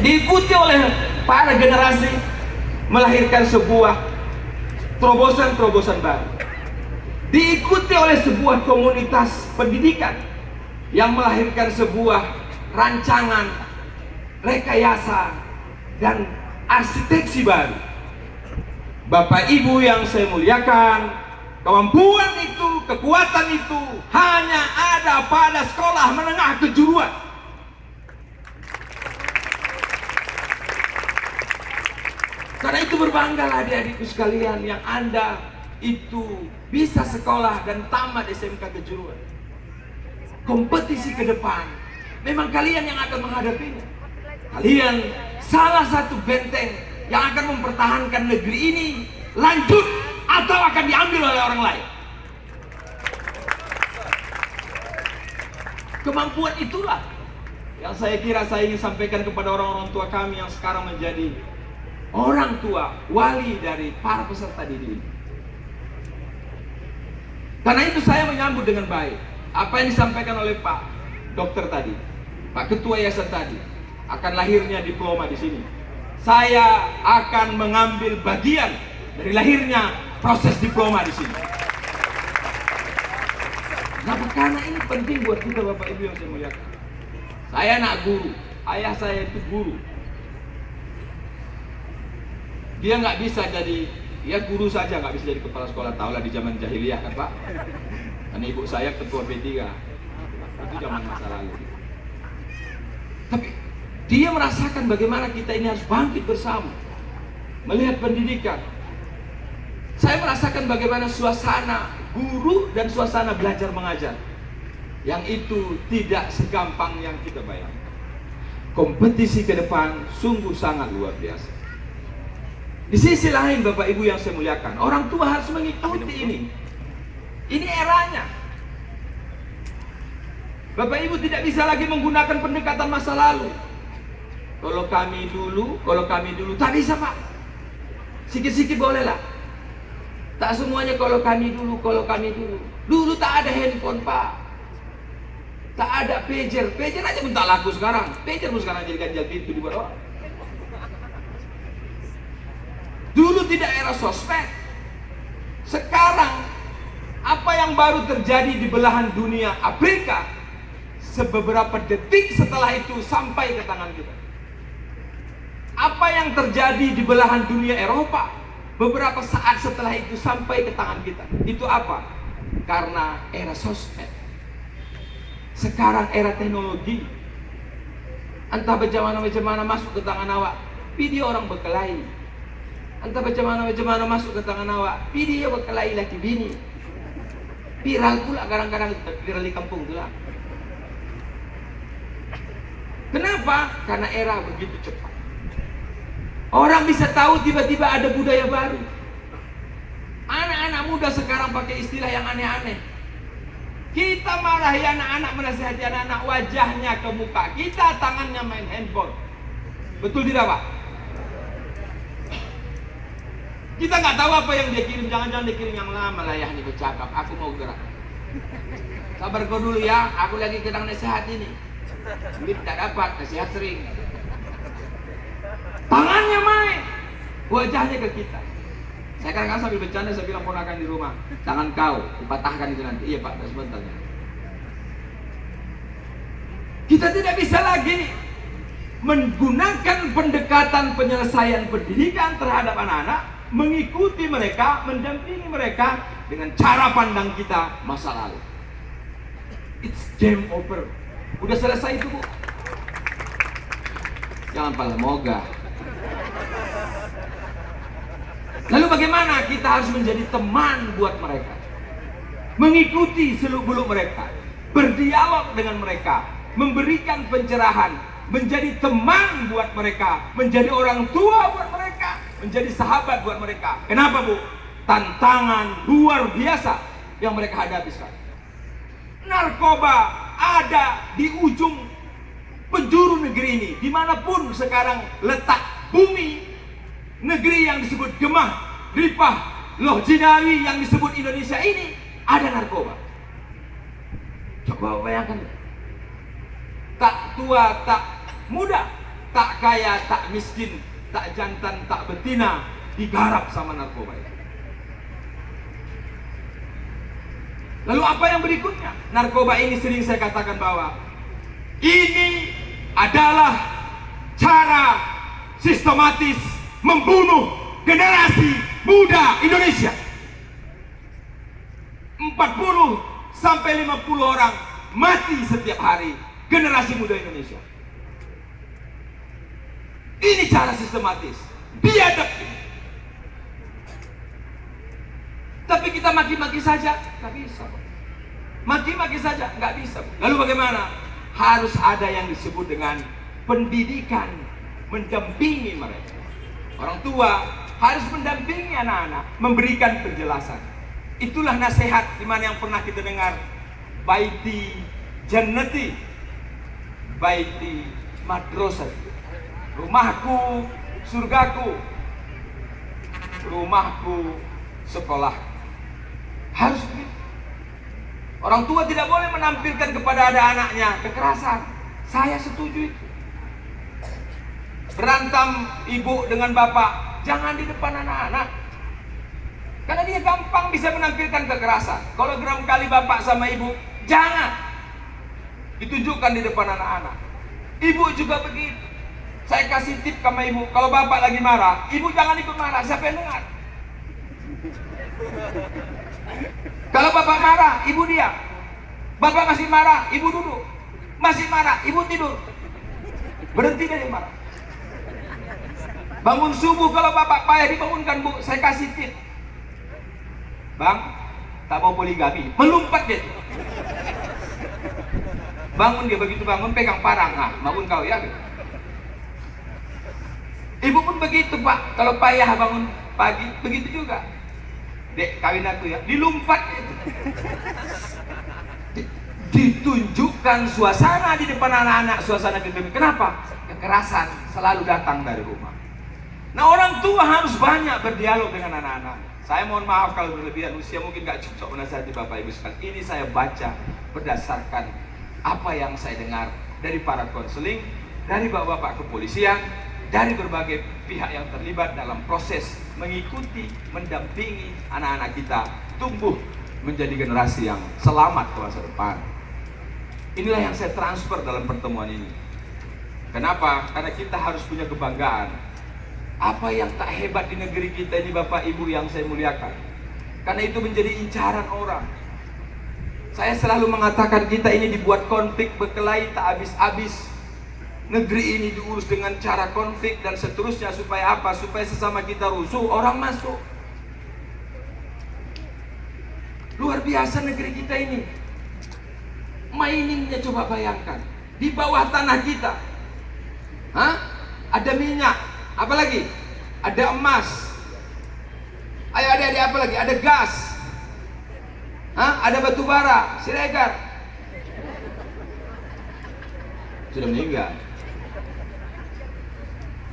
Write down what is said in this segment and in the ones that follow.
diikuti oleh para generasi, melahirkan sebuah terobosan-terobosan baru, diikuti oleh sebuah komunitas pendidikan yang melahirkan sebuah rancangan, rekayasa, dan arsitektur baru. Bapak Ibu yang saya muliakan, kemampuan itu, kekuatan itu hanya ada pada sekolah menengah kejuruan. Karena itu berbanggalah adik-adikku sekalian yang Anda itu bisa sekolah dan tamat SMK kejuruan. Kompetisi ke depan memang kalian yang akan menghadapinya. Kalian salah satu benteng yang akan mempertahankan negeri ini lanjut atau akan diambil oleh orang lain. Kemampuan itulah yang saya kira saya ingin sampaikan kepada orang-orang tua kami yang sekarang menjadi orang tua, wali dari para peserta didik ini. Karena itu saya menyambut dengan baik apa yang disampaikan oleh Pak Dokter tadi, Pak Ketua Yayasan tadi, akan lahirnya diploma di sini. Saya akan mengambil bagian dari lahirnya proses diploma di sini. Nah, karena ini penting buat kita Bapak Ibu yang saya muliakan. Saya anak guru, ayah saya itu guru. Dia nggak bisa jadi, ya guru saja nggak bisa jadi kepala sekolah, tahulah di zaman jahiliyah kan Pak. Karena ibu saya ketua P3, itu zaman masa lalu. Tapi dia merasakan bagaimana kita ini harus bangkit bersama, melihat pendidikan. Saya merasakan bagaimana suasana guru dan suasana belajar mengajar, yang itu tidak segampang yang kita bayangkan. Kompetisi ke depan sungguh sangat luar biasa. Di sisi lain Bapak Ibu yang saya muliakan, orang tua harus mengikuti ini. Ini eranya. Bapak Ibu tidak bisa lagi menggunakan pendekatan masa lalu. Kalau kami dulu, tak bisa Pak. Sikit-sikit boleh lah. Tak semuanya kalau kami dulu. Dulu tak ada handphone Pak. Tak ada pager aja pun tak laku sekarang. Pager pun sekarang jadi ganjal pintu di bawah. Dulu tidak era sosmed. Sekarang apa yang baru terjadi di belahan dunia Afrika, sebeberapa detik setelah itu sampai ke tangan kita. Apa yang terjadi di belahan dunia Eropa, beberapa saat setelah itu sampai ke tangan kita. Itu apa? Karena era sosmed. Sekarang era teknologi. Entah bagaimana masuk ke tangan awak, video orang berkelahi. Entah bagaimana masuk ke tangan awak, video berkelahi laki bini. Viral pula kadang-kadang, viral di kampung pula. Kenapa? Karena era begitu cepat. Orang bisa tahu tiba-tiba ada budaya baru. Anak-anak muda sekarang pakai istilah yang aneh-aneh. Kita marahi anak-anak, menasihati anak-anak, wajahnya ke muka, kita tangannya main handphone. Betul tidak Pak? Kita nggak tahu apa yang dia kirim, jangan-jangan dia kirim yang lama lah ya, ini bercakap, aku mau gerak. Sabar kau dulu ya, aku lagi sedang nasihat ini. Duit tak dapat, nasihat sering. Tangannya main, wajahnya ke kita. Saya kadang-kadang sambil bercanda, saya bilang ponakan di rumah, tangan kau, kupatahkan itu nanti. Iya Pak, sebentar. Kita tidak bisa lagi menggunakan pendekatan penyelesaian pendidikan terhadap anak-anak, mengikuti mereka, mendampingi mereka dengan cara pandang kita masa lalu. It's game over. Udah selesai itu Bu. Jangan pala mogah. Lalu bagaimana kita harus menjadi teman buat mereka, mengikuti seluk-beluk mereka, berdialog dengan mereka, memberikan pencerahan, menjadi teman buat mereka, menjadi orang tua buat mereka, menjadi sahabat buat mereka. Kenapa Bu? Tantangan luar biasa yang mereka hadapi sekarang. Narkoba ada di ujung penjuru negeri ini, dimanapun sekarang letak bumi. Negeri yang disebut Gemah, Ripah, Loh Jinawi yang disebut Indonesia ini ada narkoba. Coba bayangkan, tak tua tak muda tak kaya, tak miskin, tak jantan, tak betina digarap sama narkoba itu. Lalu apa yang berikutnya? Narkoba ini sering saya katakan bahwa ini adalah cara sistematis membunuh generasi muda Indonesia. 40 sampai 50 orang mati setiap hari generasi muda Indonesia. Ini cara sistematis, biadab. Tapi kita maki-maki saja, nggak bisa. Maki-maki saja, nggak bisa. Lalu bagaimana? Harus ada yang disebut dengan pendidikan, mendampingi mereka. Orang tua harus mendampingi anak-anak, memberikan penjelasan. Itulah nasihat dimana yang pernah kita dengar, baiti jannati, baiti madrasati. Rumahku surgaku, rumahku sekolah. Harus begitu. Orang tua tidak boleh menampilkan kepada anaknya kekerasan. Saya setuju itu. Berantem ibu dengan bapak, jangan di depan anak-anak. Karena dia gampang bisa menampilkan kekerasan. Kalau geram kali bapak sama ibu, jangan ditunjukkan di depan anak-anak. Ibu juga begitu. Saya kasih tip sama ibu, kalau bapak lagi marah, ibu jangan ikut marah, siapa yang dengar? Kalau bapak marah, ibu diam. Bapak masih marah, ibu duduk. Masih marah, ibu tidur. Berhenti dari marah. Bangun subuh kalau bapak payah dibangunkan, bu, saya kasih tip. Bang, tak mau poligami, melompat dia. Bangun dia, begitu bangun pegang parang, nah, bangun kau ya. Ibu pun begitu pak, kalau payah bangun pagi, begitu juga. Dek, kawin aku ya, dilompat itu. Ditunjukkan suasana di depan anak-anak, suasana di depan. Kenapa? Kekerasan selalu datang dari rumah. Nah, orang tua harus banyak berdialog dengan anak-anak. Saya mohon maaf kalau berlebihan, usia mungkin gak cocok menasihati Bapak Ibu sekalian. Ini saya baca berdasarkan apa yang saya dengar dari para konseling, dari bapak-bapak kepolisian, dari berbagai pihak yang terlibat dalam proses mengikuti, mendampingi anak-anak kita tumbuh menjadi generasi yang selamat ke masa depan. Inilah yang saya transfer dalam pertemuan ini. Kenapa? Karena kita harus punya kebanggaan. Apa yang tak hebat di negeri kita ini Bapak Ibu yang saya muliakan. Karena itu menjadi incaran orang. Saya selalu mengatakan kita ini dibuat konflik berkelahi tak habis-habis. Negeri ini diurus dengan cara konflik dan seterusnya. Supaya apa? Supaya sesama kita rusuh, orang masuk. Luar biasa negeri kita ini. Miningnya coba bayangkan. Di bawah tanah kita, ada minyak. Apa lagi? Ada emas. Ayo adik-adik, apa lagi? Ada gas. Ada batu bara, siregar. Sudah meninggal.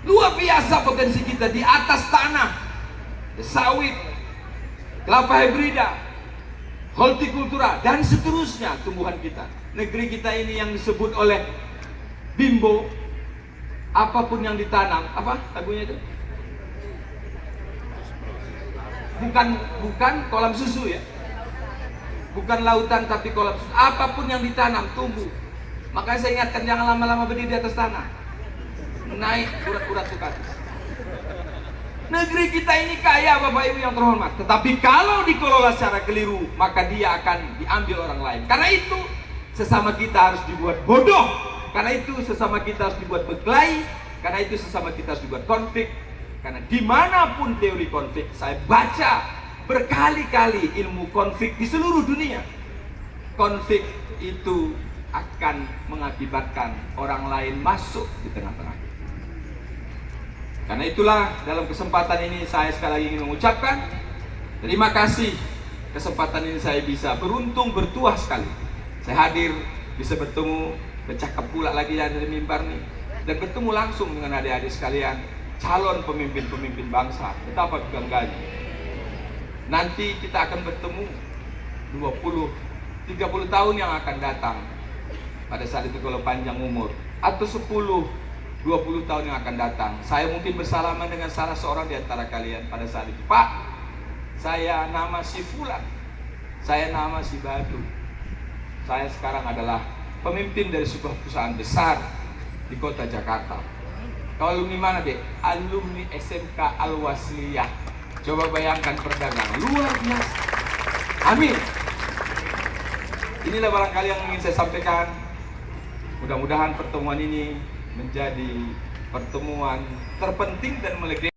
Luar biasa potensi kita di atas tanah. Sawit, kelapa hibrida, hortikultura, dan seterusnya tumbuhan kita. Negeri kita ini yang disebut oleh Bimbo, apapun yang ditanam, apa lagunya itu? Bukan kolam susu ya. Bukan lautan tapi kolam susu. Apapun yang ditanam tumbuh. Makanya saya ingatkan jangan lama-lama berdiri di atas tanah. Naik urat-urat suka. Negeri kita ini kaya Bapak Ibu yang terhormat. Tetapi kalau dikelola secara keliru, maka dia akan diambil orang lain. Karena itu sesama kita harus dibuat bodoh. Karena itu sesama kita harus dibuat berkelahi. Karena itu sesama kita harus dibuat konflik. Karena dimanapun teori konflik, saya baca berkali-kali ilmu konflik di seluruh dunia. Konflik itu akan mengakibatkan orang lain masuk di tengah-tengah. Karena itulah dalam kesempatan ini saya sekali lagi ingin mengucapkan terima kasih. Kesempatan ini saya bisa beruntung, bertuah sekali. Saya hadir, bisa bertemu, bercakap pula lagi dari mimbar nih, dan bertemu langsung dengan adik-adik sekalian, calon pemimpin-pemimpin bangsa. Betapa bangganya. Nanti kita akan bertemu 20-30 tahun yang akan datang. Pada saat itu kalau panjang umur, atau 10 20 tahun yang akan datang. Saya mungkin bersalaman dengan salah seorang di antara kalian pada saat itu. Pak, saya nama si Fulan, saya nama si Badu. Saya sekarang adalah pemimpin dari sebuah perusahaan besar di kota Jakarta. Kau alumni mana, Dek? Alumni SMK Al-Wasliyah. Coba bayangkan perdagangan luar biasa. Amin. Inilah barangkali yang ingin saya sampaikan. Mudah-mudahan pertemuan ini menjadi pertemuan terpenting dan melegakan